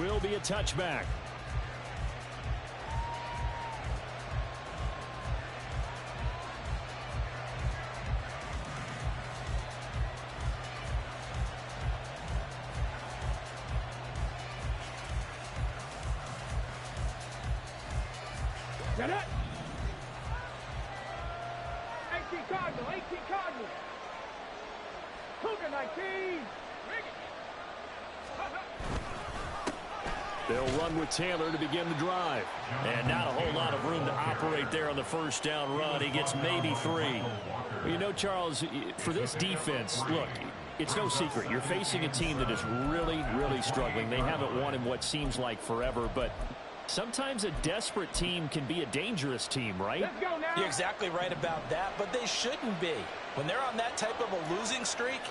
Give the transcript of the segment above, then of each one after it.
will be a touchback. Get it! 18 Cardinal, 18 Cardinal. Cougar 19. They'll run with Taylor to begin the drive. And not a whole lot of room to operate there on the first down run. He gets maybe 3. Well, you know, Charles, for this defense, look, it's no secret. You're facing a team that is really, really struggling. They haven't won in what seems like forever, but sometimes a desperate team can be a dangerous team, right? Let's go now. You're exactly right about that, but they shouldn't be. When they're on that type of a losing streak,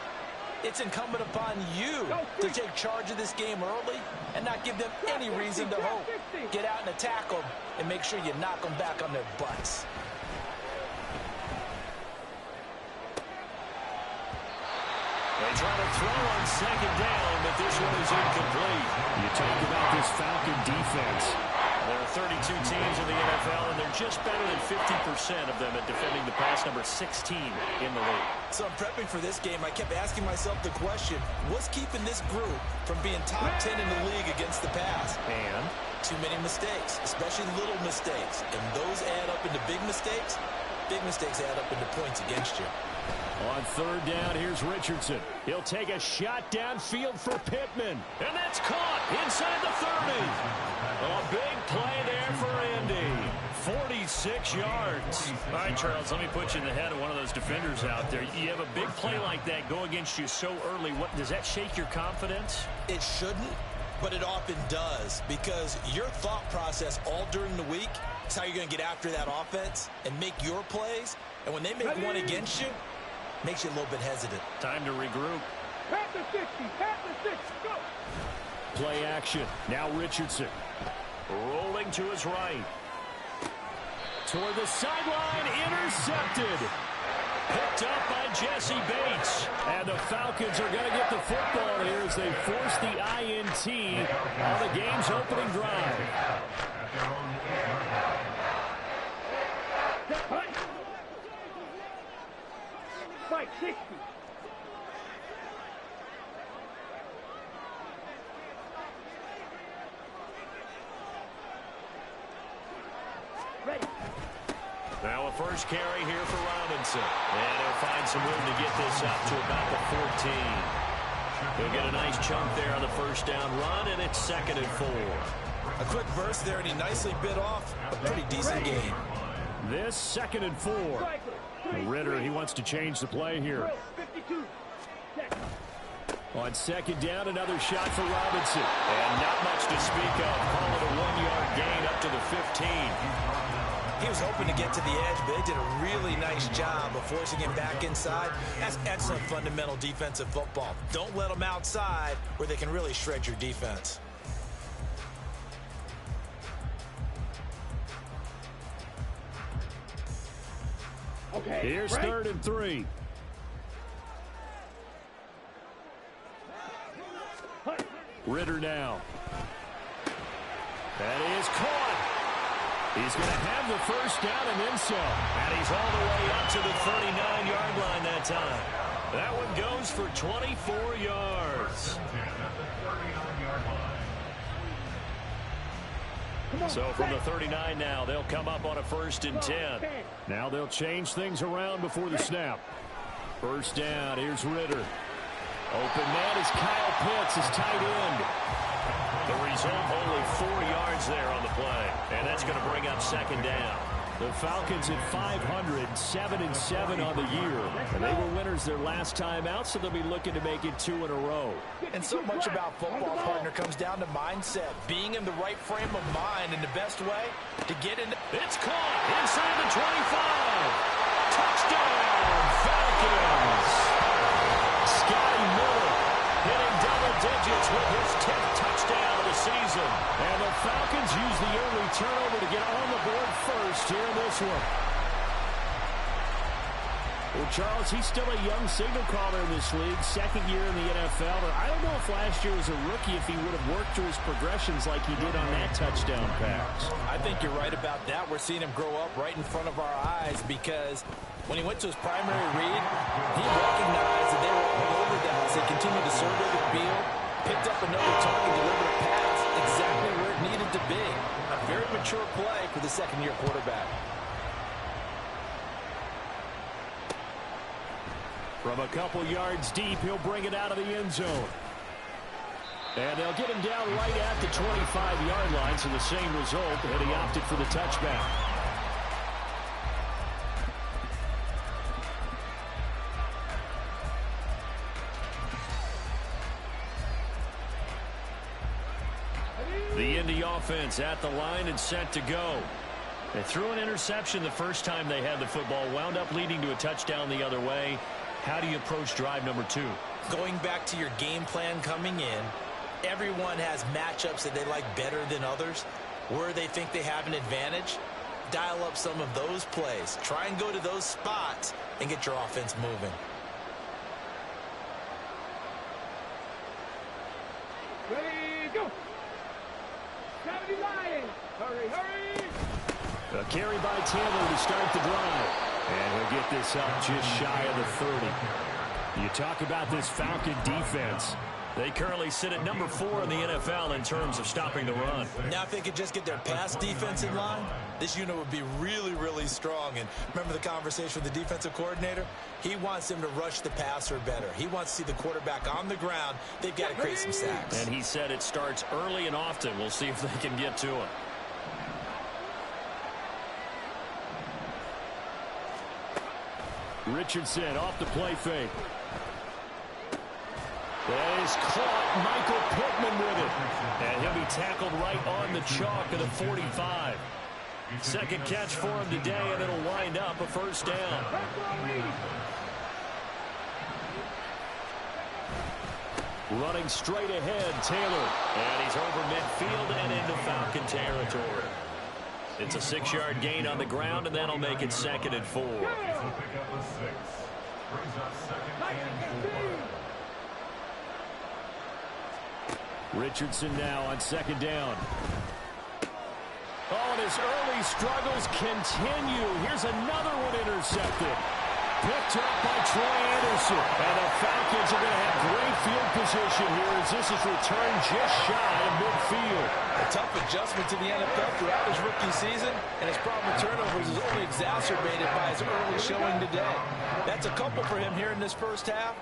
it's incumbent upon you to take charge of this game early and not give them any reason to hope. Get out and attack them and make sure you knock them back on their butts. They try to throw on second down, but this one is incomplete. You talk about this Falcon defense. There are 32 teams in the NFL, and they're just better than 50% of them at defending the pass, number 16 in the league. So I'm prepping for this game. I kept asking myself the question, what's keeping this group from being top 10 in the league against the pass? And too many mistakes, especially little mistakes. And those add up into big mistakes. Big mistakes add up into points against you. on third down, here's Richardson. He'll take a shot downfield for Pittman. And that's caught inside the 30. A big play there for Indy. 46 yards. All right, Charles, let me put you in the head of one of those defenders out there. You have a big play like that go against you so early. What does that shake your confidence? It shouldn't, but it often does, because your thought process all during the week is how you're going to get after that offense and make your plays. And when they make one against you, makes you a little bit hesitant. Time to regroup. Pat the 60, pat the 60, go! Play action. Now Richardson. Rolling to his right. Toward the sideline, intercepted. Picked up by Jesse Bates. And the Falcons are going to get the football here as they force the INT on the game's opening drive. Fight 60. Ready. Now a first carry here for Robinson. And he'll find some room to get this up to about the 14. He'll get a nice chunk there on the first down run, and it's 2nd and 4. A quick burst there, and he nicely bit off a pretty decent game. This 2nd and 4. Ritter, he wants to change the play here. 52. On second down, another shot for Robinson. And not much to speak of. Call it a 1-yard gain up to the 15. He was hoping to get to the edge, but they did a really nice job of forcing him back inside. That's excellent fundamental defensive football. Don't let them outside where they can really shred your defense. Okay. Here's right. 3rd and 3. Ritter now. That is caught. He's going to have the first down and then some. And he's all the way up to the 39-yard line that time. That one goes for 24 yards. So from the 39 now, they'll come up on a 1st and 10. Now they'll change things around before the snap. First down, here's Ritter. Open man is Kyle Pitts, his tight end. The result, only 4 yards there on the play. And that's going to bring up 2nd down. The Falcons at 500, 7-7 on the year. And they were winners their last time out, so they'll be looking to make it 2 in a row. And so much about football, partner, comes down to mindset. Being in the right frame of mind, and the best way to get into... It's caught inside the 25. Touchdown, Falcons. Scotty Miller hitting double digits with his 10th touchdown of the season. And the Falcons use the early turnover to get on the board first here in this one. Well, Charles, he's still a young signal caller in this league, second year in the NFL. I don't know if last year as a rookie if he would have worked through his progressions like he did on that touchdown pass. I think you're right about that. We're seeing him grow up right in front of our eyes because when he went to his primary read, he recognized that they were all over that as they continued to survey the field, picked up another target, delivered a pass exactly where it needed to be. A very mature play for the second-year quarterback. From a couple yards deep, he'll bring it out of the end zone. And they'll get him down right at the 25-yard line, so the same result, and he opted for the touchback. The Indy offense at the line and set to go. They threw an interception the first time they had the football, wound up leading to a touchdown the other way. How do you approach drive number 2? Going back to your game plan coming in, everyone has matchups that they like better than others. Where they think they have an advantage, dial up some of those plays. Try and go to those spots and get your offense moving. Ready, go. 70 Lions. Hurry, hurry. A carry by Taylor to start the drive. And he'll get this up just shy of the 30. You talk about this Falcon defense. They currently sit at number 4 in the NFL in terms of stopping the run. Now, if they could just get their pass defense in line, this unit would be really, really strong. And remember the conversation with the defensive coordinator? He wants them to rush the passer better. He wants to see the quarterback on the ground. They've got to create some sacks. And he said it starts early and often. We'll see if they can get to him. Richardson off the play fake. That is caught. Michael Pittman with it. And he'll be tackled right on the chalk of the 45. Second catch for him today, and it'll wind up a first down. Running straight ahead, Taylor. And he's over midfield and into Falcon territory. It's a 6-yard gain on the ground, and that'll make it 2nd and 4. Richardson now on 2nd down. Oh, and his early struggles continue. Here's another one intercepted. Picked up by Troy Anderson. And the Falcons are going to have great field position here as this is returned just shy of midfield. A tough adjustment to the NFL throughout his rookie season, and his problem with turnovers is only exacerbated by his early showing today. That's a couple for him here in this first half.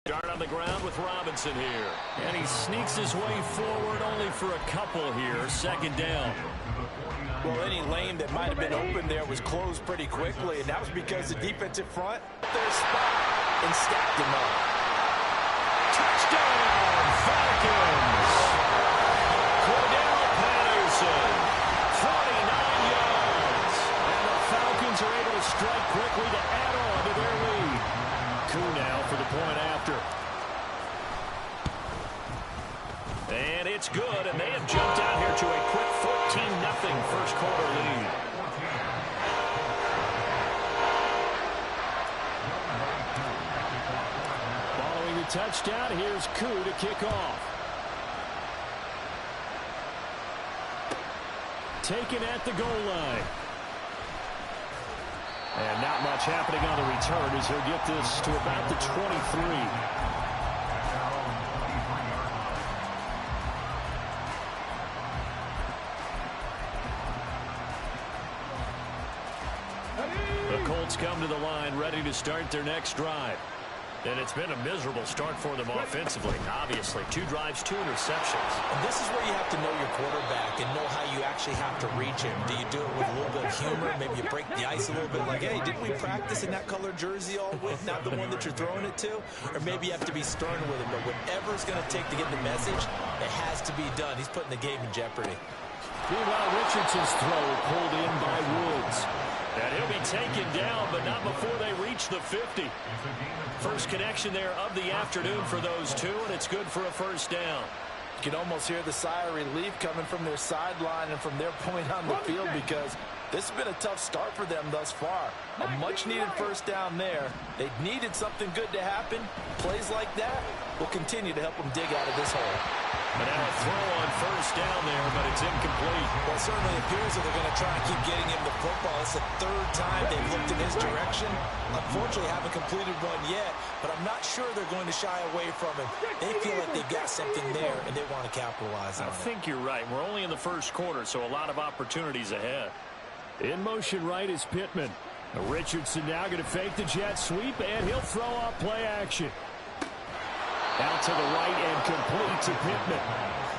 Start on the ground with Robinson here. And he sneaks his way forward only for a couple here. 2nd down. Well, any lane that might have been open there was closed pretty quickly, and that was because the defensive front their spot and stacked him up. Touchdown, Falcons! Cordell Patterson, 49 yards. And the Falcons are able to strike quickly to add on to their lead. Koo now for the point after. And it's good, and they have jumped out here to a quick 14-0 first quarter lead. Following the touchdown, here's Koo to kick off. Taken at the goal line. And not much happening on the return as he'll get this to about the 23. The Colts come to the line ready to start their next drive. And it's been a miserable start for them offensively. Obviously, 2 drives, 2 interceptions. And this is where you have to know your quarterback and know how you actually have to reach him. Do you do it with a little bit of humor? Maybe you break the ice a little bit like, hey, didn't we practice in that color jersey all week, not the one that you're throwing it to? Or maybe you have to be stern with him. But whatever it's going to take to get the message, it has to be done. He's putting the game in jeopardy. Meanwhile, Richardson's throw pulled in by Woods. And he'll be taken down, but not before they reach the 50. First connection there of the afternoon for those two, and it's good for a first down. You can almost hear the sigh of relief coming from their sideline and from their point on the field because This has been a tough start for them thus far. A much-needed first down there. They needed something good to happen. Plays like that will continue to help them dig out of this hole. But now a throw on first down there, but it's incomplete. Well, it certainly appears that they're going to try and keep getting him the football. It's the third time they've looked in his direction. Unfortunately, haven't completed one yet, but I'm not sure they're going to shy away from him. They feel like they've got something there, and they want to capitalize on it. I think you're right. We're only in the first quarter, so a lot of opportunities ahead. In motion right is Pittman. Richardson now going to fake the jet sweep, and he'll throw off play action. Out to the right and complete to Pittman.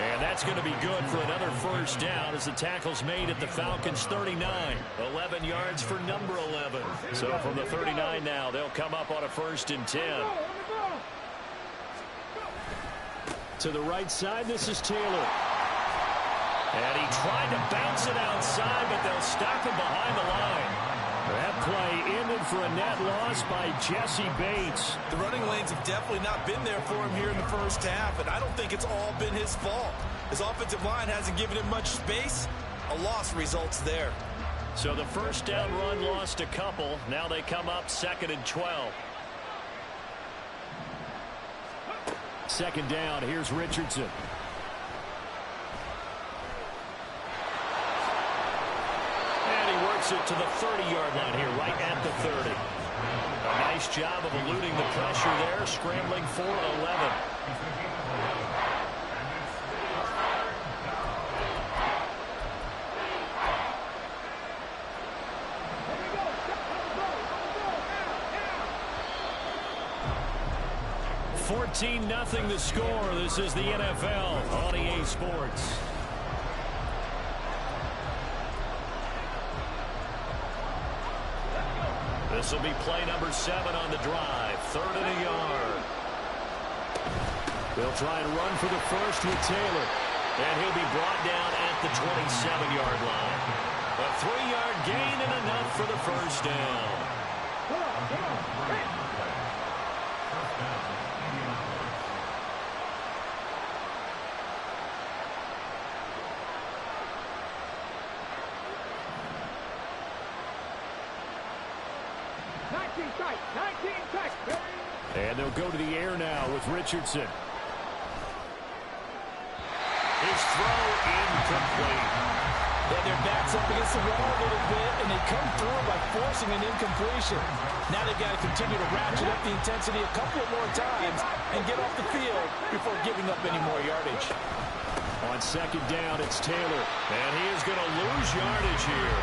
And that's going to be good for another first down as the tackle's made at the Falcons' 39. 11 yards for number 11. So from the 39 now, they'll come up on a 1st and 10. To the right side, this is Taylor. And he tried to bounce it outside, but they'll stop him behind the line. That play ended for a net loss by Jesse Bates. The running lanes have definitely not been there for him here in the first half, and I don't think it's all been his fault. His offensive line hasn't given him much space. A loss results there. So the first down run lost a couple. Now they come up 2nd and 12. 2nd down, here's Richardson. It to the 30-yard line here, right at the 30. A nice job of eluding the pressure there, scrambling for 11. $14-0 the score. This is the NFL on EA Sports. This will be play number 7 on the drive. 3rd and a yard. They'll try and run for the first with Taylor. And he'll be brought down at the 27-yard line. A 3-yard gain and enough for the first down. And they'll go to the air now with Richardson. His throw incomplete. Yeah, their back's up against the wall a little bit, and they come through by forcing an incompletion. Now they've got to continue to ratchet up the intensity a couple of more times and get off the field before giving up any more yardage. On 2nd down, it's Taylor, and he is going to lose yardage here.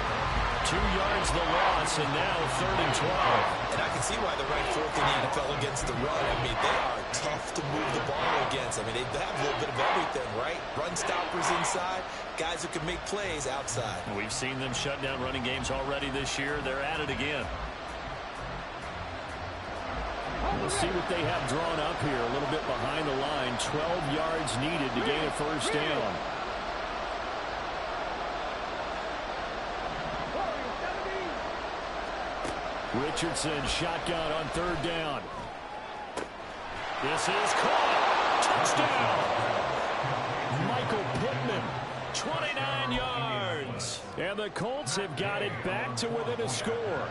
2 yards the loss, and now 3rd and 12. And I can see why they're ranked 4th in the NFL against the run. I mean, they are tough to move the ball against. I mean, they have a little bit of everything, right? Run stoppers inside, guys who can make plays outside. We've seen them shut down running games already this year. They're at it again. We'll see what they have drawn up here a little bit behind the line. 12 yards needed to gain a first down. Richardson shotgun on 3rd down. This is caught. Touchdown. Michael Pittman, 29 yards. And the Colts have got it back to within a score.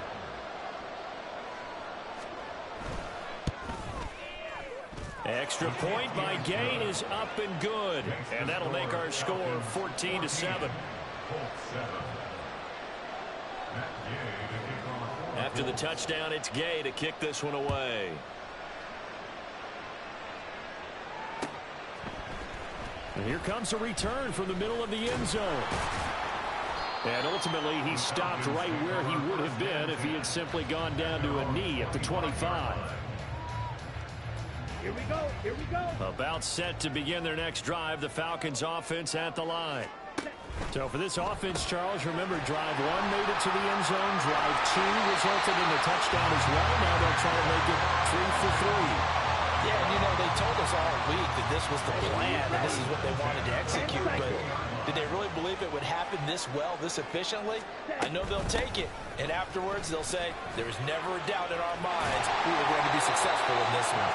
Extra point by Gay is up and good. And that'll make our score 14-7. After the touchdown, it's Gay to kick this one away. And here comes a return from the middle of the end zone. And ultimately, he stopped right where he would have been if he had simply gone down to a knee at the 25. Here we go. Here we go. About set to begin their next drive. The Falcons offense at the line. So for this offense, Charles, remember, drive 1 made it to the end zone. Drive 2 resulted in the touchdown as well. Now they'll try to make it 3 for 3. Yeah, and you know, they told us all week that this was the plan and this is what they wanted to execute. But did they really believe it would happen this well, this efficiently? I know they'll take it. And afterwards, they'll say, there was never a doubt in our minds we were going to be successful in this one.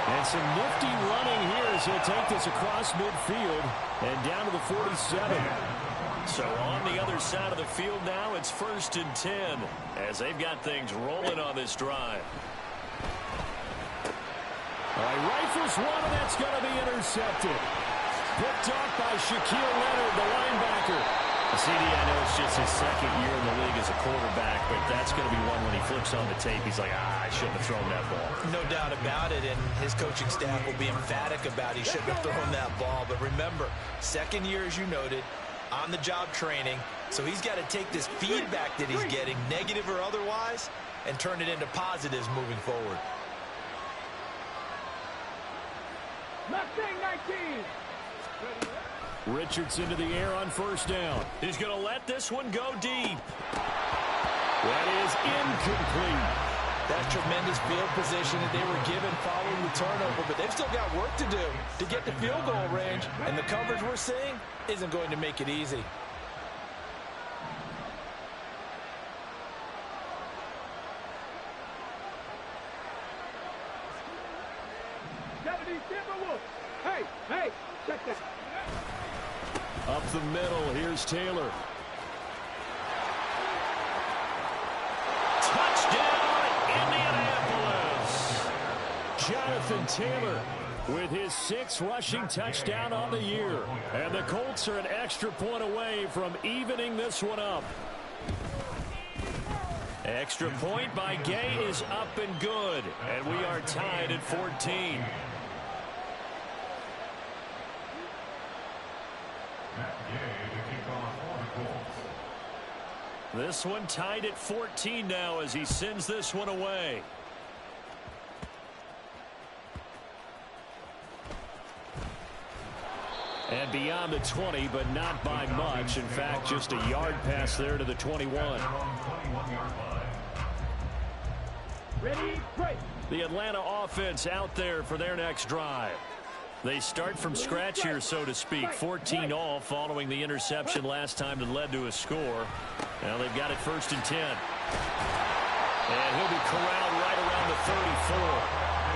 And some nifty running here as he'll take this across midfield and down to the 47. So on the other side of the field now, it's 1st and 10 as they've got things rolling on this drive. All right, rifles one, and that's going to be intercepted. Picked off by Shaquille Leonard, the linebacker. CD, I know it's just his second year in the league as a quarterback, but that's going to be one when he flips on the tape. He's like, I shouldn't have thrown that ball. No doubt about it, and his coaching staff will be emphatic about he shouldn't have thrown that ball. But remember, second year, as you noted, on-the-job training, so he's got to take this feedback that he's getting, negative or otherwise, and turn it into positives moving forward. Mustang 19. Richards into the air on 1st down. He's going to let this one go deep. That is incomplete. That's tremendous field position that they were given following the turnover, but they've still got work to do to get the field goal range, and the coverage we're seeing isn't going to make it easy. Hey, check that. Up the middle, here's Taylor. Touchdown, Indianapolis! Jonathan Taylor with his 6th rushing touchdown on the year. And the Colts are an extra point away from evening this one up. Extra point by Gay is up and good. And we are tied at 14. This one tied at 14 now as he sends this one away. And beyond the 20, but not by much. In fact, just a yard pass there to the 21. Ready, break. The Atlanta offense out there for their next drive. They start from scratch here, so to speak. 14 all following the interception last time that led to a score. Now they've got it 1st and 10. And he'll be corralled right around the 34.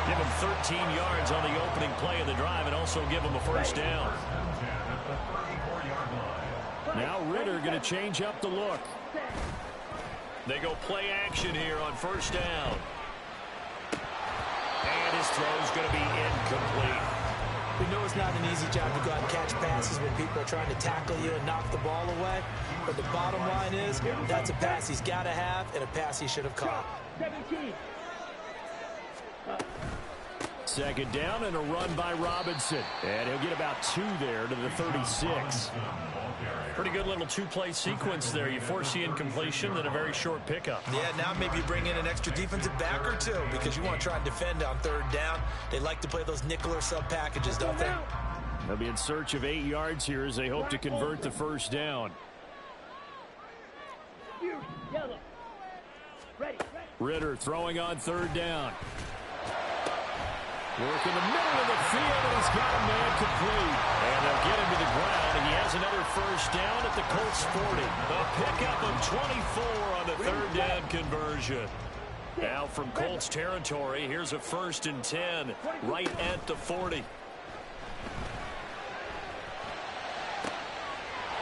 Give him 13 yards on the opening play of the drive and also give him a 1st down. Now Ritter going to change up the look. They go play action here on 1st down. And his throw's going to be incomplete. We know it's not an easy job to go out and catch passes when people are trying to tackle you and knock the ball away. But the bottom line is, that's a pass he's got to have and a pass he should have caught. 17. 2nd down and a run by Robinson. And he'll get about 2 there to the 36. Pretty good little 2-play sequence there. You force the incompletion, then a very short pickup. Yeah, now maybe you bring in an extra defensive back or two because you want to try and defend on 3rd down. They like to play those nickel or sub packages, don't they? They'll be in search of 8 yards here as they hope to convert the 1st down. Yellow. Ready. Ritter throwing on 3rd down. Work in the middle of the field, and he's got a man complete. And they'll get him to the ground, and he has another 1st down at the Colts 40. A pickup of 24 on the 3rd down conversion. Now from Colts territory, here's a 1st and 10 right at the 40.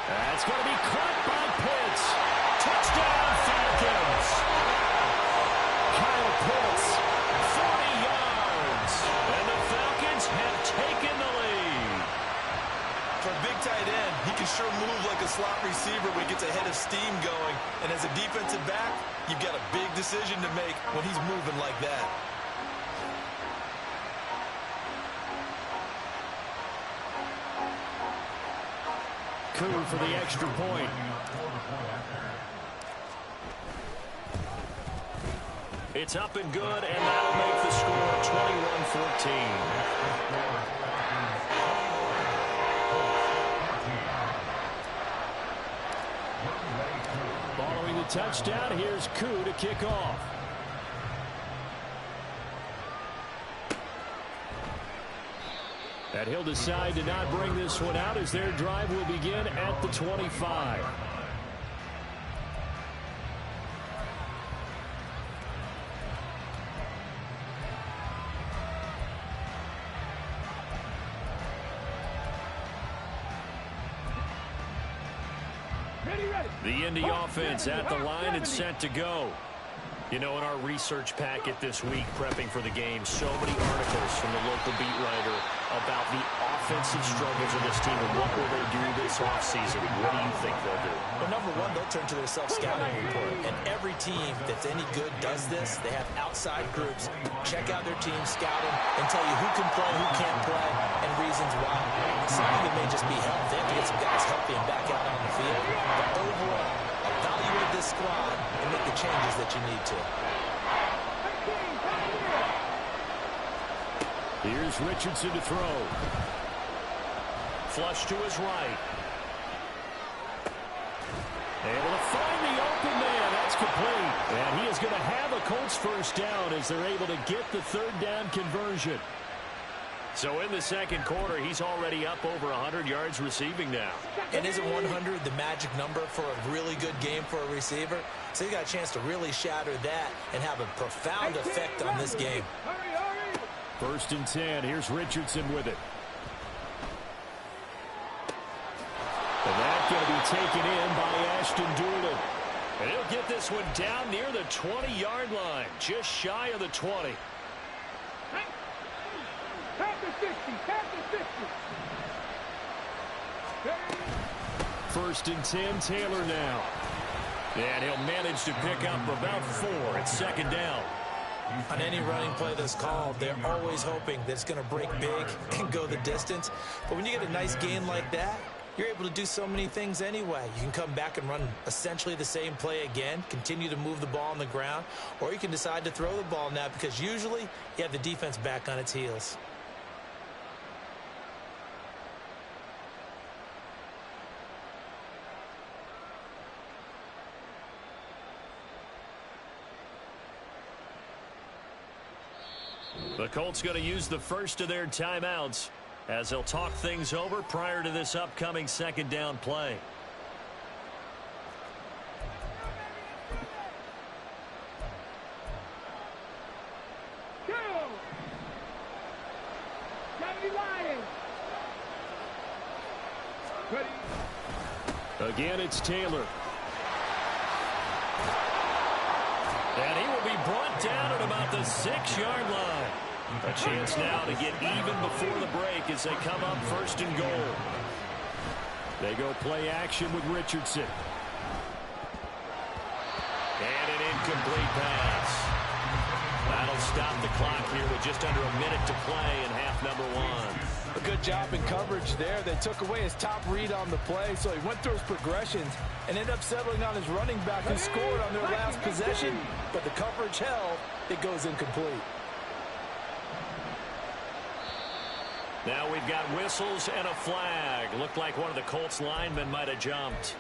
That's going to be caught by Pitts. Touchdown, Falcons. Kyle Pitts, 40 yards. And the Falcons have taken the lead. For a big tight end, he can sure move like a slot receiver when he gets a head of steam going. And as a defensive back, you've got a big decision to make when he's moving like that. Coup for the extra point. It's up and good, and that'll make the score 21-14. Following the touchdown, here's Coup to kick off. And he'll decide to not bring this one out as their drive will begin at the 25. The Indy offense at the line and set to go. You know, in our research packet this week, prepping for the game, so many articles from the local beat writer about the offensive struggles of this team and what will they do this offseason. What do you think they'll do? Well, number one, they'll turn to their self-scouting report. And every team that's any good does this. They have outside groups check out their team, scout them, and tell you who can play, who can't play, and reasons why. Some of it may just be health. They have to get some guys healthy and back out on the field. But overall, evaluate this squad and make the changes that you need to. Here's Richardson to throw. Flush to his right. Able to find the open man. That's complete. And he is going to have a Colts first down as they're able to get the third down conversion. So in the second quarter, he's already up over 100 yards receiving now. And isn't 100 the magic number for a really good game for a receiver? So he got a chance to really shatter that and have a profound effect on this game. First and 10. Here's Richardson with it. And that's going to be taken in by Ashton Doolin. And he'll get this one down near the 20-yard line, just shy of the 20. First and 10, Taylor now. And he'll manage to pick up about 4 at second down. On any running play that's called, they're always hoping that it's going to break big and go the distance. But when you get a nice gain like that, you're able to do so many things anyway. You can come back and run essentially the same play again, continue to move the ball on the ground, or you can decide to throw the ball now because usually you have the defense back on its heels. The Colts going to use the first of their timeouts as they'll talk things over prior to this upcoming second down play. Again, it's Taylor. And he will be brought down at about the 6-yard line. A chance now to get even before the break as they come up first and goal. They go play action with Richardson. And an incomplete pass. That'll stop the clock here with just under a minute to play in half number 1. A good job in coverage there. They took away his top read on the play, so he went through his progressions and ended up settling on his running back who scored on their last possession, but the coverage held. It goes incomplete. Now we've got whistles and a flag. Looked like one of the Colts linemen might have jumped.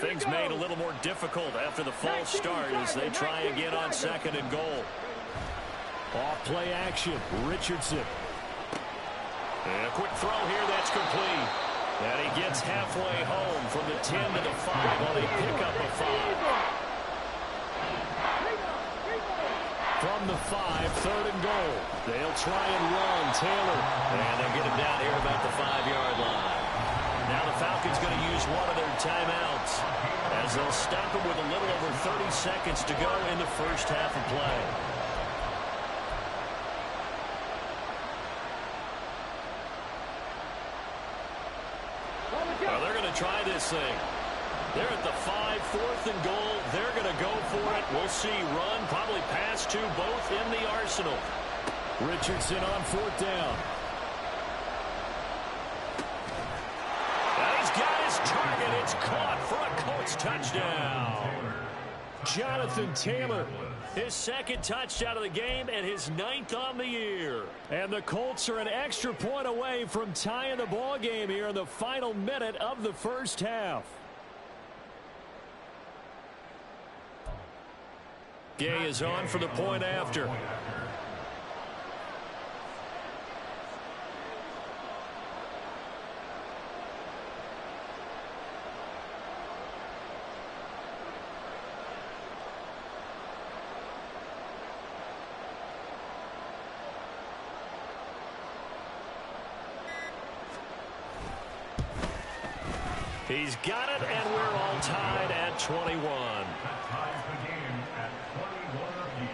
Things made a little more difficult after the false start as they try again on second and goal. Off play action, Richardson. And a quick throw here that's complete. And he gets halfway home from the 10 to the 5 while they pick up a 5. From the 5, third and goal. They'll try and run Taylor. And they'll get him down here about the 5-yard line. Now the Falcons going to use one of their timeouts as they'll stop him with a little over 30 seconds to go in the first half of play. Well, they're going to try this thing. They're at the 5, fourth and goal. They're going to go for it. We'll see. Run, probably pass to both in the arsenal. Richardson on fourth down. And he's got his target. It's caught for a Colts touchdown. Jonathan Taylor, his second touchdown of the game and his 9th on the year. And the Colts are an extra point away from tying the ball game here in the final minute of the first half. Gay is on for the point after. He's got it, and we're all tied at 21. That ties the game at 21 apiece.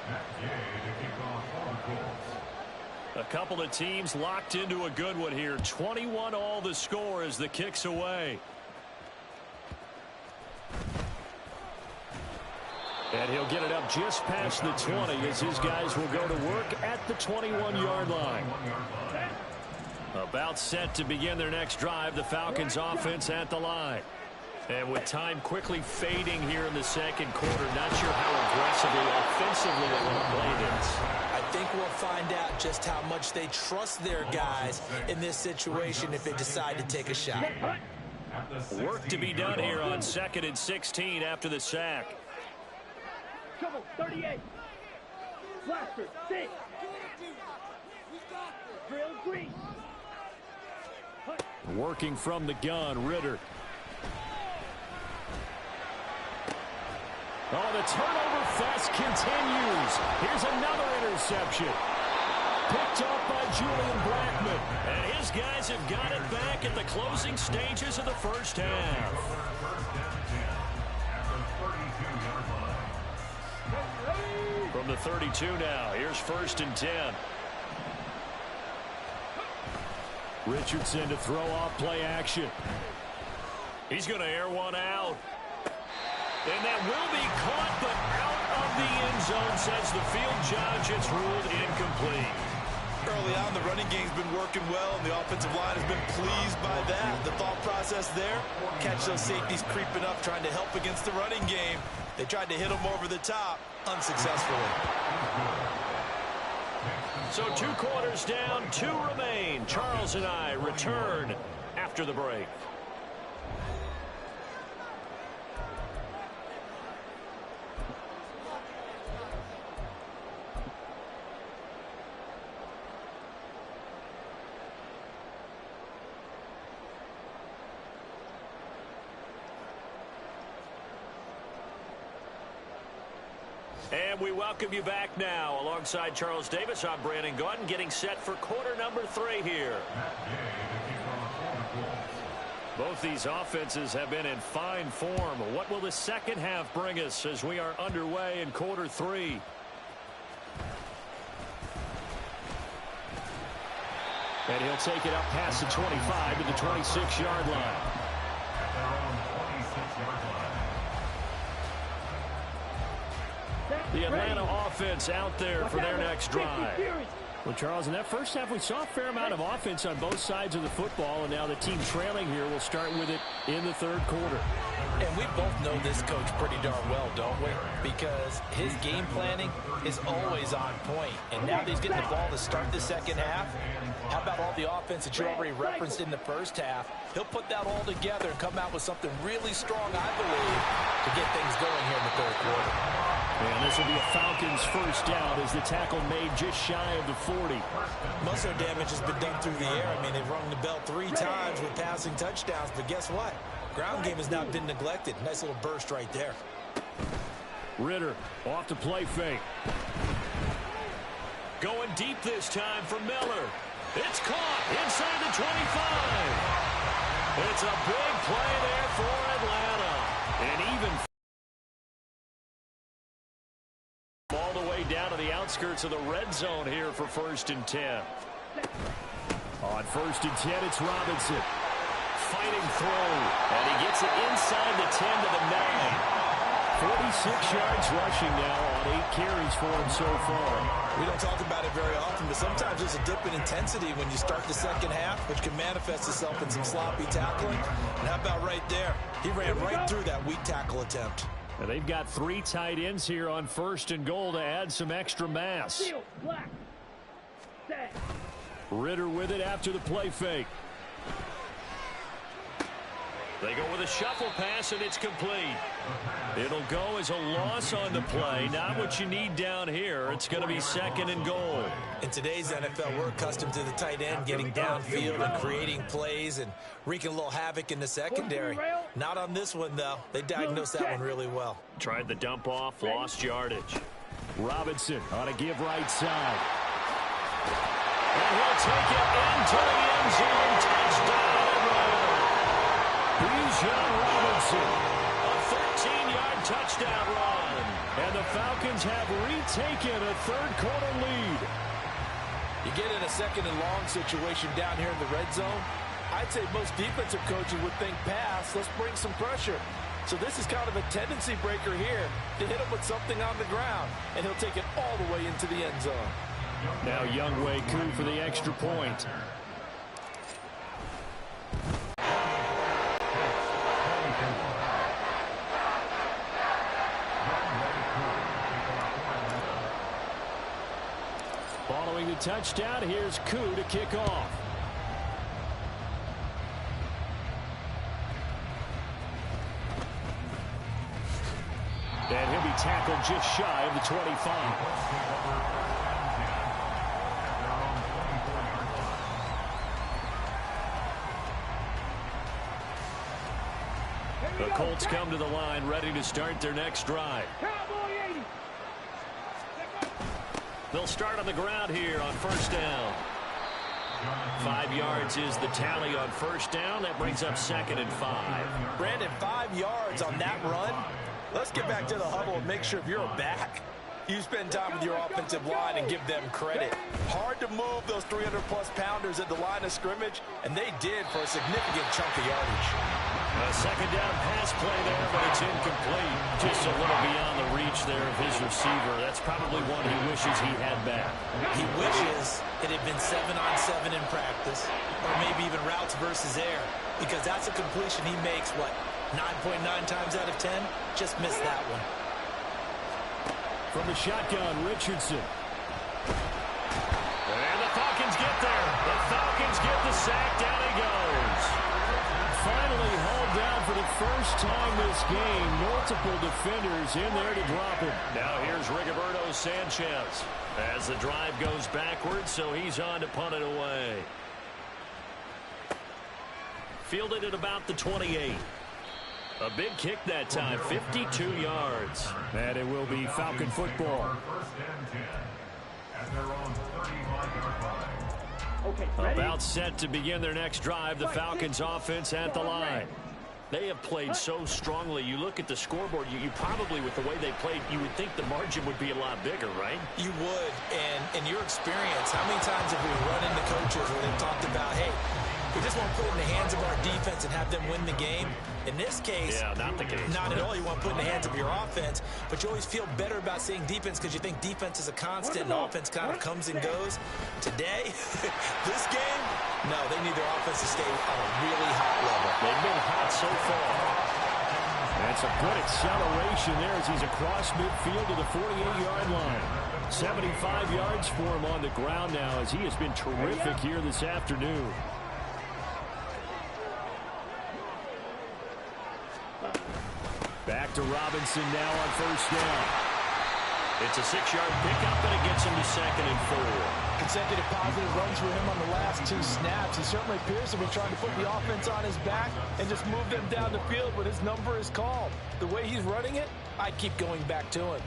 Matt Gay to kick off all the goals. A couple of teams locked into a good one here. 21 all the score as the kick's away. And he'll get it up just past the 20 as his guys will go to work at the 21-yard line. About set to begin their next drive, the Falcons offense at the line. And with time quickly fading here in the second quarter, not sure how aggressively, offensively they want to play this. I think we'll find out just how much they trust their guys in this situation if they decide to take a shot. Work to be done here on 2nd and 16 after the sack. Trouble, 38. Blaster, 6. Drill, green. Working from the gun, Ritter. Oh, the turnover fest continues. Here's another interception. Picked up by Julian Blackman. And his guys have got it back at the closing stages of the first half. From the 32 now, here's 1st and 10. Richardson to throw off play action. He's going to air one out. And that will be caught, but out of the end zone, says the field judge. It's ruled incomplete. Early on, the running game's been working well, and the offensive line has been pleased by that. The thought process there, catch those safeties creeping up, trying to help against the running game. They tried to hit them over the top, unsuccessfully. So 2 quarters down, 2 remain. Charles and I return after the break. And we welcome you back now. Alongside Charles Davis, I'm Brandon Gaudin, getting set for quarter number 3 here. Both these offenses have been in fine form. What will the second half bring us as we are underway in quarter 3? And he'll take it up past the 25 to the 26-yard line. The Atlanta offense out there for their next drive. Well, Charles, in that first half, we saw a fair amount of offense on both sides of the football, and now the team trailing here will start with it in the third quarter. And we both know this coach pretty darn well, don't we? Because his game planning is always on point. And now that he's getting the ball to start the second half, how about all the offense that you already referenced in the first half? He'll put that all together and come out with something really strong, I believe, to get things going here in the third quarter. And this will be a Falcons first down as the tackle made just shy of the 40. Muscle damage has been done through the air. I mean, they've rung the bell 3 times with passing touchdowns, but guess what? Ground game has not been neglected. Nice little burst right there. Ritter off to play fake. Going deep this time for Miller. It's caught inside the 25. It's a big play there for Atlanta. And even all the way down to the outskirts of the red zone here for 1st and 10. On 1st and 10, it's Robinson. Fighting through. And he gets it inside the 10 to the 9. 46 yards rushing now on 8 carries for him so far. We don't talk about it very often, but sometimes there's a dip in intensity when you start the second half, which can manifest itself in some sloppy tackling. And how about right there? He ran right through that weak tackle attempt. And they've got 3 tight ends here on 1st and goal to add some extra mass. Ritter with it after the play fake. They go with a shuffle pass, and it's complete. It'll go as a loss on the play. Not what you need down here. It's going to be 2nd and goal. In today's NFL, we're accustomed to the tight end getting downfield and creating plays and wreaking a little havoc in the secondary. Not on this one, though. They diagnosed that one really well. Tried the dump off, lost yardage. Robinson on a give right side. And he'll take it into the end zone. Touchdown run. Bijan Robinson. A 13-yard touchdown run. And the Falcons have retaken a third-quarter lead. You get in a second and long situation down here in the red zone. I'd say most defensive coaches would think pass. Let's bring some pressure. So this is kind of a tendency breaker here to hit him with something on the ground. And he'll take it all the way into the end zone. Now Younghoe Koo for the extra point. Following the touchdown, here's Koo to kick off. And he'll be tackled just shy of the 25. The Colts come to the line ready to start their next drive. They'll start on the ground here on first down. 5 yards is the tally on first down. That brings up 2nd and 5. Brandon, 5 yards on that run. Let's get back to the huddle and make sure if you're a back, you spend time with your offensive line and give them credit. Hard to move those 300-plus pounders at the line of scrimmage, and they did for a significant chunk of yardage. A second down pass play there, but it's incomplete. Just a little beyond the reach there of his receiver. That's probably one he wishes he had back. He wishes it had been 7-on-7 in practice, or maybe even routes versus air, because that's a completion he makes, 9.9 times out of 10? Just missed that one. From the shotgun, Richardson. And the Falcons get there. The Falcons get the sack. Down he goes. Finally hauled down for the first time this game. Multiple defenders in there to drop him. Now here's Rigoberto Sanchez as the drive goes backwards, so he's on to punt it away. Fielded at about the 28. A big kick that time, 52 yards. And it will be Falcon football. About set to begin their next drive. The Falcons offense at the line. They have played so strongly. You look at the scoreboard, you probably, with the way they played, you would think the margin would be a lot bigger, right? You would. And in your experience, how many times have we run into coaches where they've talked about, hey, we just want to put it in the hands of our defense and have them win the game? In this case, yeah, not the case. Not at all. You want to put it in the hands of your offense, but you always feel better about saying defense because you think defense is a constant and offense kind of comes and goes. Today, this game, no, they need their offense to stay on a really hot level. They've been hot so far. That's a good acceleration there as he's across midfield to the 48-yard line. 75 yards for him on the ground now as he has been terrific here this afternoon. Back to Robinson now on first down. It's a 6-yard pickup, and it gets him to 2nd and 4. Consecutive positive runs for him on the last 2 snaps. He certainly appears to be trying to put the offense on his back and just move them down the field, but his number is called. The way he's running it, I keep going back to him.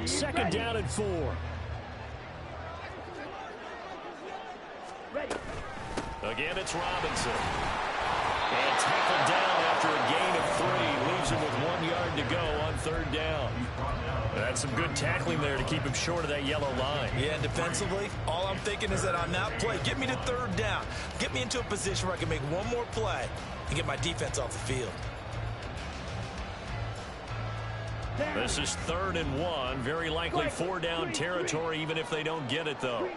Second down and 4. Again, it's Robinson. And tackled down after a gain of 3. Leaves him with 1 yard to go on third down. That's some good tackling there to keep him short of that yellow line. Yeah, and defensively, all I'm thinking is that on that play, get me to third down. Get me into a position where I can make one more play and get my defense off the field. This is 3rd and 1. Very likely 4-down territory, even if they don't get it, though.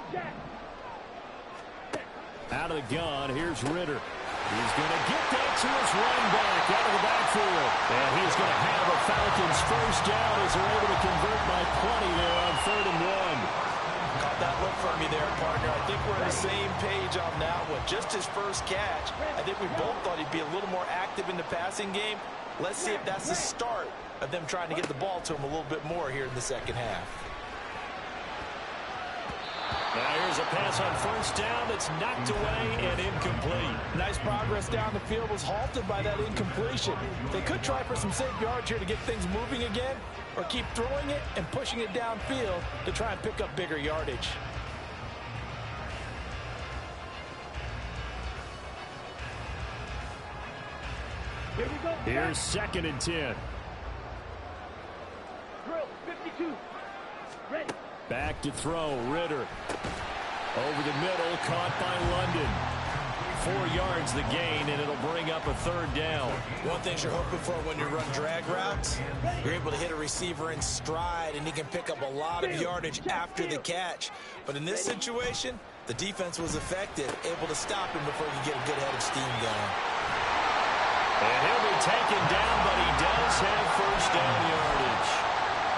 Out of the gun, here's Ritter. He's going to get that to his running back out of the backfield. And he's going to have a Falcons first down as they're able to convert by plenty there on 3rd and 1. Caught that look for me there, partner. I think we're on the same page on that one. Just his first catch. I think we both thought he'd be a little more active in the passing game. Let's see if that's the start of them trying to get the ball to him a little bit more here in the second half. Now here's There's a pass on first down that's knocked away and incomplete. Nice progress down the field was halted by that incompletion. They could try for some safe yards here to get things moving again, or keep throwing it and pushing it downfield to try and pick up bigger yardage. Here we go. Here's 2nd and 10. Drill, 52. Ready. Back to throw, Ritter. Over the middle, caught by London. 4 yards the gain, and it'll bring up a 3rd down. One thing you're hoping for when you run drag routes, you're able to hit a receiver in stride, and he can pick up a lot of yardage after the catch. But in this situation, the defense was effective, able to stop him before he could get a good head of steam going. And he'll be taken down, but he does have first down yardage.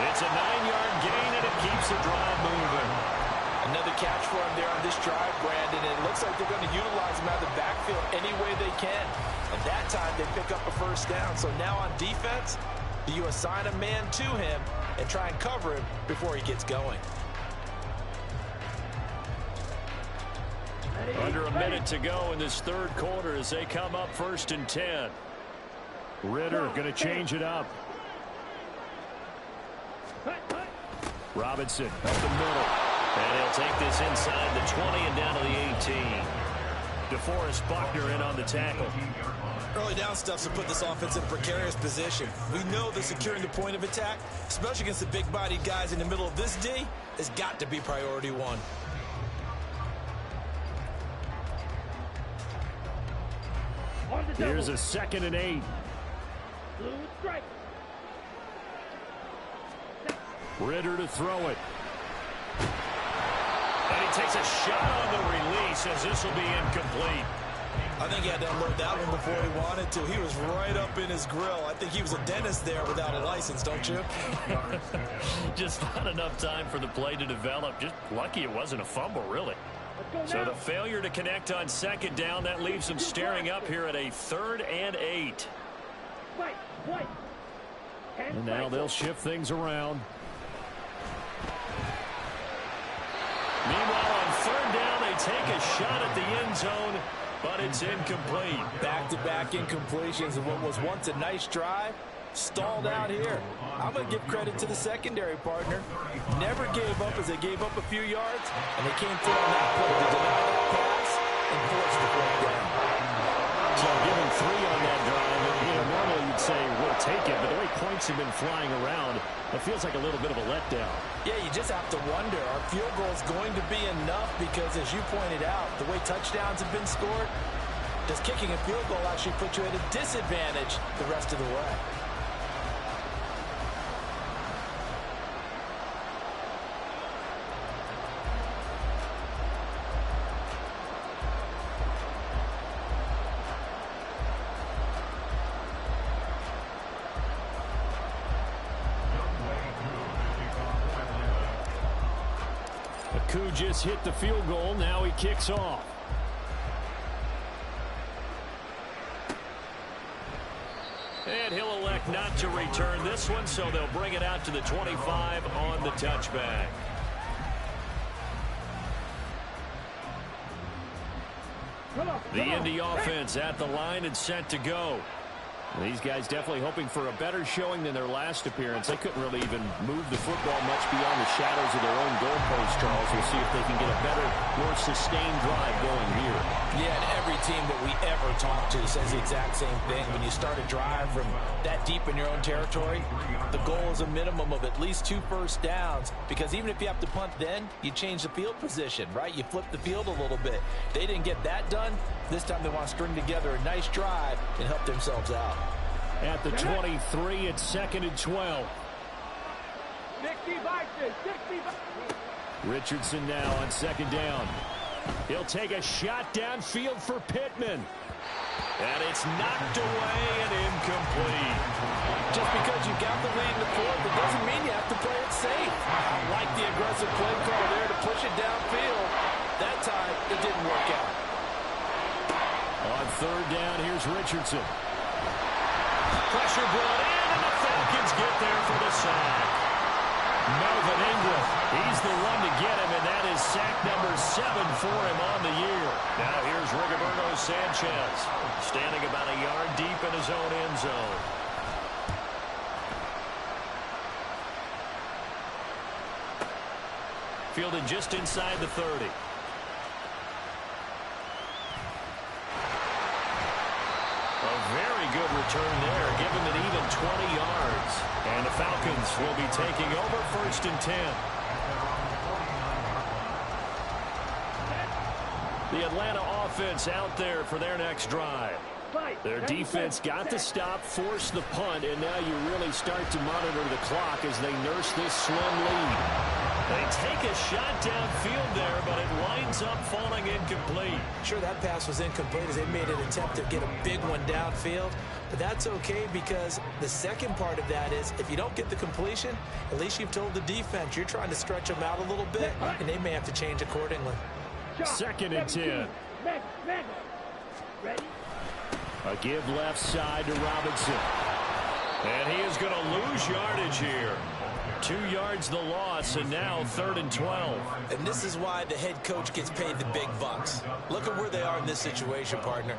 It's a 9-yard gain, and it keeps the drive moving. Another catch for him there on this drive, Brandon. It looks like they're going to utilize him out of the backfield any way they can. And that time, they pick up a first down. So now on defense, do you assign a man to him and try and cover him before he gets going? Under a minute to go in this 3rd quarter as they come up 1st and 10. Ritter going to change it up. Robinson up the middle. And he'll take this inside the 20 and down to the 18. DeForest Buckner in on the tackle. Early down stuff to put this offense in a precarious position. We know that securing the point of attack, especially against the big-bodied guys in the middle of this D, has got to be priority 1. Here's a 2nd and 8. Blue strike. Ritter to throw it. And he takes a shot on the release as this will be incomplete. I think he had to unload that one before he wanted to. He was right up in his grill. I think he was a dentist there without a license, don't you? Just not enough time for the play to develop. Just lucky it wasn't a fumble, really. So the failure to connect on 2nd down, that leaves them staring up here at a 3rd and 8. And now they'll shift things around. Meanwhile, on 3rd down, they take a shot at the end zone, but it's incomplete. Back-to-back incompletions of what was once a nice drive, stalled out here. I'm going to give credit to the secondary partner. Never gave up as they gave up a few yards, and they came through on that play to deny that pass and force the play down. So giving 3 on that drive, normally you'd say we'll take it, but the way points have been flying around, it feels like a little bit of a letdown. Yeah, you just have to wonder, are field goals going to be enough? Because as you pointed out, the way touchdowns have been scored, does kicking a field goal actually put you at a disadvantage the rest of the way? Koo just hit the field goal. Now he kicks off. And he'll elect not to return this one, so they'll bring it out to the 25 on the touchback. The Indy offense at the line and set to go. These guys definitely hoping for a better showing than their last appearance. They couldn't really even move the football much beyond the shadows of their own goalpost, Charles. We'll see if they can get a better, more sustained drive going here. Yeah, and every team that we ever talk to says the exact same thing. When you start a drive from that deep in your own territory, the goal is a minimum of at least 2 first downs, because even if you have to punt then, you change the field position, right? You flip the field a little bit. They didn't get that done. This time they want to string together a nice drive and help themselves out. At the 23, it's 2nd and 12. Richardson now on 2nd down. He'll take a shot downfield for Pittman. And it's knocked away and incomplete. Just because you got the lead in the 4th, it doesn't mean you have to play it safe. I like the aggressive play call there to push it downfield. That time, it didn't work out. On 3rd down, here's Richardson. Pressure brought in, and the Falcons get there for the sack. Melvin Ingram, he's the one to get him, and that is sack number 7 for him on the year. Now here's Rigoberto Sanchez, standing about a yard deep in his own end zone. Fielded just inside the 30. A very good return there. Give him an even 20 yards. And the Falcons will be taking over 1st and 10. The Atlanta offense out there for their next drive. Their defense got the stop, forced the punt, and now you really start to monitor the clock as they nurse this slim lead. They take a shot downfield there, but it winds up falling incomplete. Sure, that pass was incomplete as they made an attempt to get a big one downfield, but that's okay because the second part of that is if you don't get the completion, at least you've told the defense you're trying to stretch them out a little bit, and they may have to change accordingly. 2nd and 10. Ready? A give left side to Robinson. And he is going to lose yardage here. 2 yards the loss, and now 3rd and 12. And this is why the head coach gets paid the big bucks. Look at where they are in this situation, partner.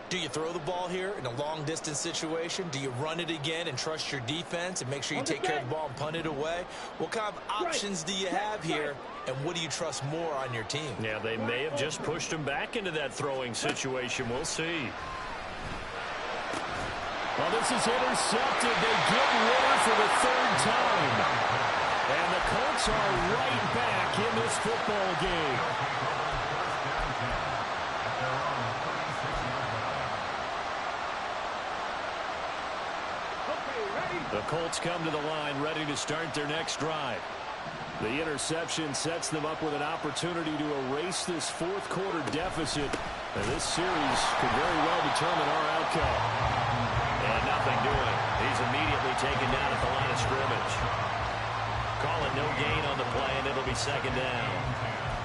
Do you throw the ball here in a long-distance situation? Do you run it again and trust your defense and make sure you take care of the ball and punt it away? What kind of options do you have here, and what do you trust more on your team? Yeah, they may have just pushed him back into that throwing situation. We'll see. Well, this is intercepted. They get Ritter for the 3rd time. And the Colts are right back in this football game. The Colts come to the line ready to start their next drive. The interception sets them up with an opportunity to erase this 4th quarter deficit. And this series could very well determine our outcome. And nothing doing. He's immediately taken down at the line of scrimmage. Call it no gain on the play, and it'll be 2nd down.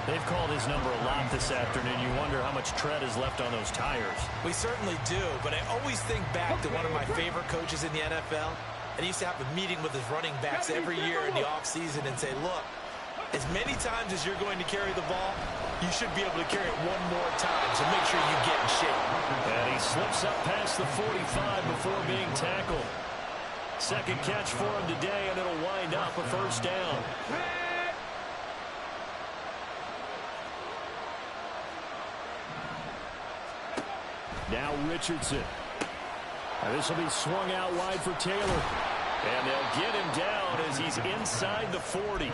They've called his number a lot this afternoon. You wonder how much tread is left on those tires. We certainly do, but I always think back to one of my favorite coaches in the NFL. And he used to have a meeting with his running backs every year in the offseason and say, look, as many times as you're going to carry the ball, you should be able to carry it one more time, so make sure you get in shape. And he slips up past the 45 before being tackled. 2nd catch for him today, and it'll wind up a 1st down. Now Richardson. And this will be swung out wide for Taylor. And they'll get him down as he's inside the 40.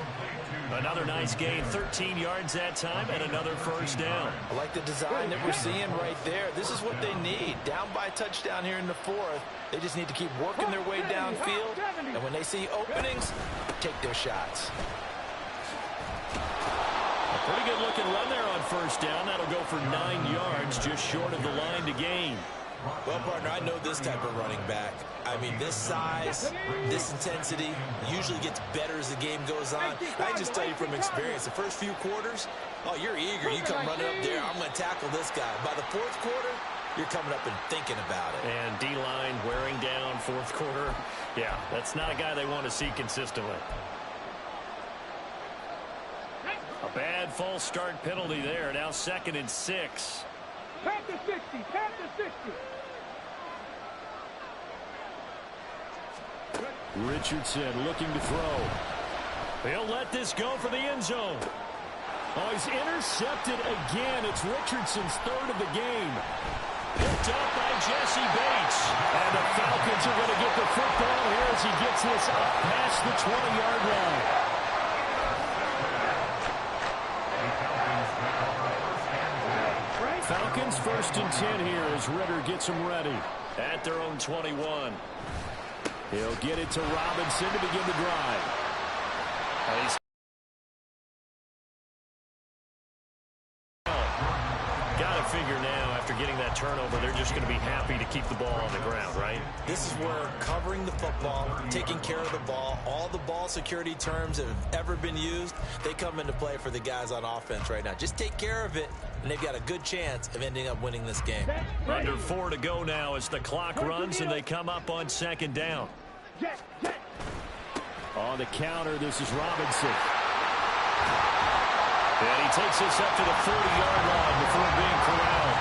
Another nice gain, 13 yards that time, and another 1st down. I like the design that we're seeing right there. This is what they need. Down by a touchdown here in the 4th. They just need to keep working their way downfield. And when they see openings, take their shots. A pretty good looking run there on 1st down. That'll go for 9 yards, just short of the line to gain. Well, partner, I know this type of running back. I mean, this size, this intensity usually gets better as the game goes on. I just tell you from experience, the first few quarters, oh, you're eager. You come running up there, I'm going to tackle this guy. By the 4th quarter, you're coming up and thinking about it. And D-line wearing down 4th quarter. Yeah, that's not a guy they want to see consistently. A bad false start penalty there. Now 2nd and 6. Pass to 60. Pass to 60. Richardson looking to throw. He'll let this go for the end zone. Oh, he's intercepted again. It's Richardson's 3rd of the game. Picked up by Jesse Bates. And the Falcons are going to get the football here as he gets this up past the 20-yard line. Falcons 1st and 10 here as Ritter gets them ready at their own 21. He'll get it to Robinson to begin the drive. He's got to figure now, after getting that turnover, they're just going to be happy to keep the ball on the ground, right? This is where covering the football, taking care of the ball, all the ball security terms that have ever been used, they come into play for the guys on offense right now. Just take care of it, and they've got a good chance of ending up winning this game. Under 4 to go now as the clock runs and they come up on 2nd down. On the counter, this is Robinson. And he takes this up to the 40-yard line before being corralled.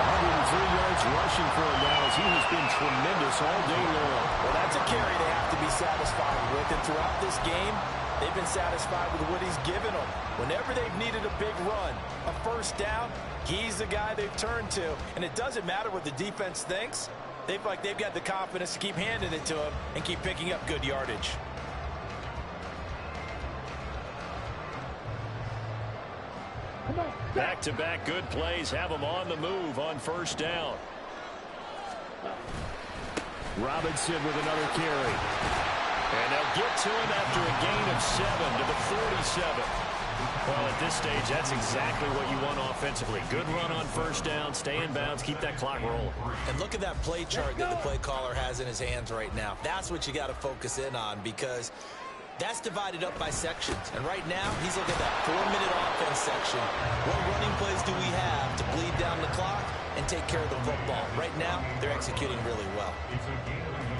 103 yards rushing for him now as he has been tremendous all day long. Well, that's a carry they have to be satisfied with. And throughout this game, they've been satisfied with what he's given them. Whenever they've needed a big run, a first down, he's the guy they've turned to. And it doesn't matter what the defense thinks. They've got the confidence to keep handing it to him and keep picking up good yardage. Back-to-back good plays have them on the move on first down. Robinson with another carry. And they'll get to him after a gain of 7 to the 47. Well, at this stage, that's exactly what you want offensively. Good run on first down, stay in bounds, keep that clock rolling. And look at that play chart that the play caller has in his hands right now. That's what you got to focus in on because that's divided up by sections. And right now, he's looking at that 4-minute offense section. What running plays do we have to bleed down the clock and take care of the football? Right now, they're executing really well.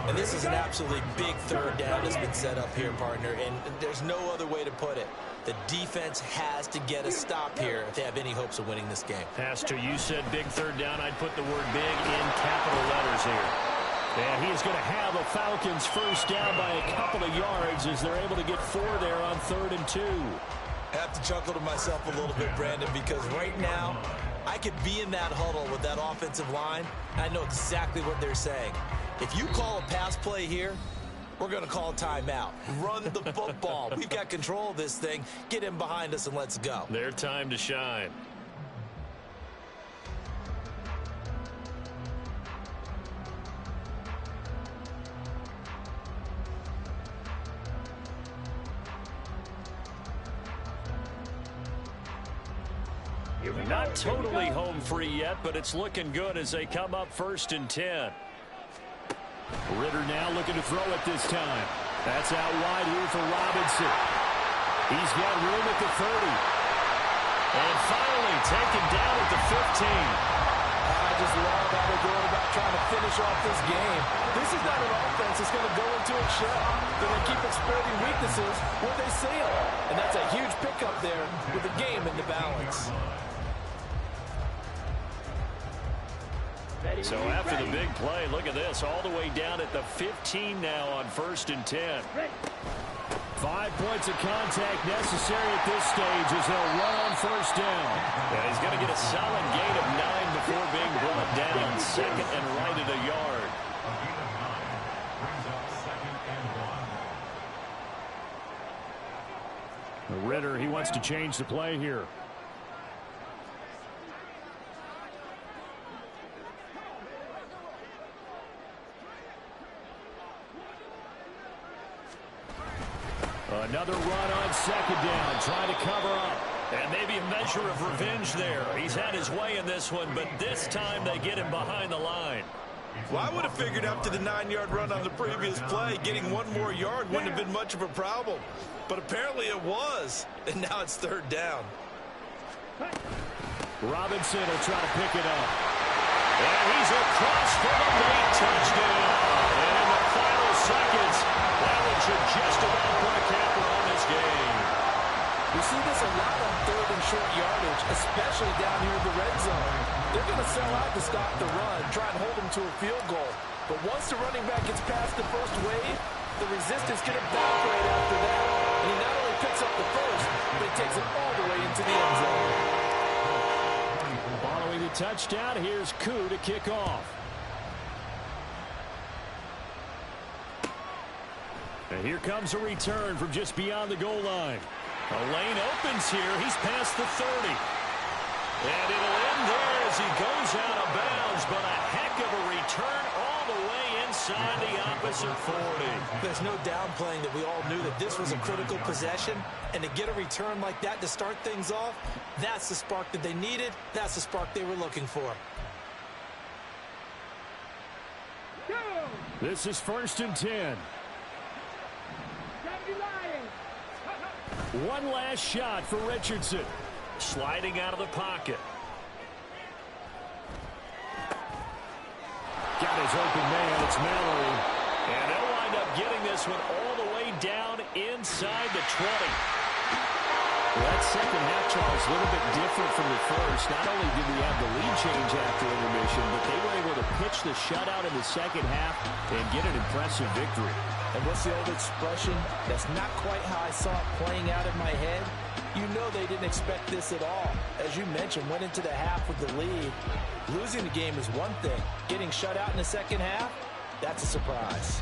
And this is an absolutely big third down that's been set up here, partner. And there's no other way to put it. The defense has to get a stop here if they have any hopes of winning this game. Pastor, you said big third down. I'd put the word big in capital letters here. And he is going to have a Falcons first down by a couple of yards as they're able to get 4 there on 3rd and 2. I have to chuckle to myself a little bit, Brandon, because right now I could be in that huddle with that offensive line, and I know exactly what they're saying. If you call a pass play here, we're going to call a timeout. Run the football. We've got control of this thing. Get him behind us and let's go. Their time to shine. Not totally home free yet, but it's looking good as they come up 1st and 10. Ritter now looking to throw it this time. That's out wide here for Robinson. He's got room at the 30. And finally taken down at the 15. I just love how they're going about trying to finish off this game. This is not an offense that's going to go into a shell. They're going to keep exploiting weaknesses where they see them. And that's a huge pickup there with the game in the balance. So after the big play, look at this, all the way down at the 15 now on 1st and 10. 5 points of contact necessary at this stage as they'll run on first down. And he's going to get a solid gain of 9 before being brought down. 2nd and right at a yard. Ritter, he wants to change the play here. Another run on 2nd down, trying to cover up. And maybe a measure of revenge there. He's had his way in this one, but this time they get him behind the line. Well, I would have figured after the 9-yard run on the previous play, getting 1 more yard wouldn't have been much of a problem. But apparently it was, and now it's 3rd down. Robinson will try to pick it up. And he's across for the late touchdown. And in the final seconds, that one should just about put a capper on this game. We see this a lot on 3rd and short yardage, especially down here in the red zone. They're going to sell out to stop the run, try and hold them to a field goal. But once the running back gets past the first wave, the resistance can evaporate after that. And he not only picks up the first, but he takes it all the way into the end zone. Following the touchdown, here's Koo to kick off. And here comes a return from just beyond the goal line. A lane opens here. He's past the 30. And it'll end there as he goes out of bounds, but a heck of a return all the way inside the opposite 40. There's no downplaying that we all knew that this was a critical possession, and to get a return like that to start things off, that's the spark that they needed. That's the spark they were looking for. This is 1st and 10. One last shot for Richardson. Sliding out of the pocket. Got his open man. It's Mallory. And they'll line wind up getting this one all the way down inside the 20. Well, that second half, Charles, a little bit different from the first. Not only did we have the lead change after intermission, but they were able to pitch the shutout in the second half and get an impressive victory. And what's the old expression? That's not quite how I saw it playing out in my head. You know they didn't expect this at all. As you mentioned, went into the half with the lead. Losing the game is one thing. Getting shut out in the second half, that's a surprise.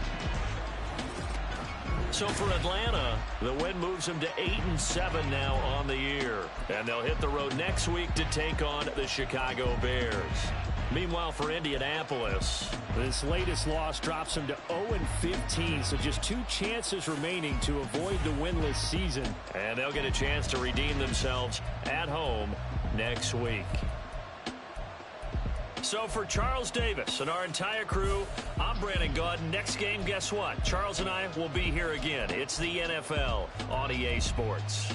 So for Atlanta, the win moves them to 8-7 now on the year. And they'll hit the road next week to take on the Chicago Bears. Meanwhile, for Indianapolis, this latest loss drops them to 0-15, so just 2 chances remaining to avoid the winless season. And they'll get a chance to redeem themselves at home next week. So for Charles Davis and our entire crew, I'm Brandon Gaud. Next game, guess what? Charles and I will be here again. It's the NFL on EA Sports.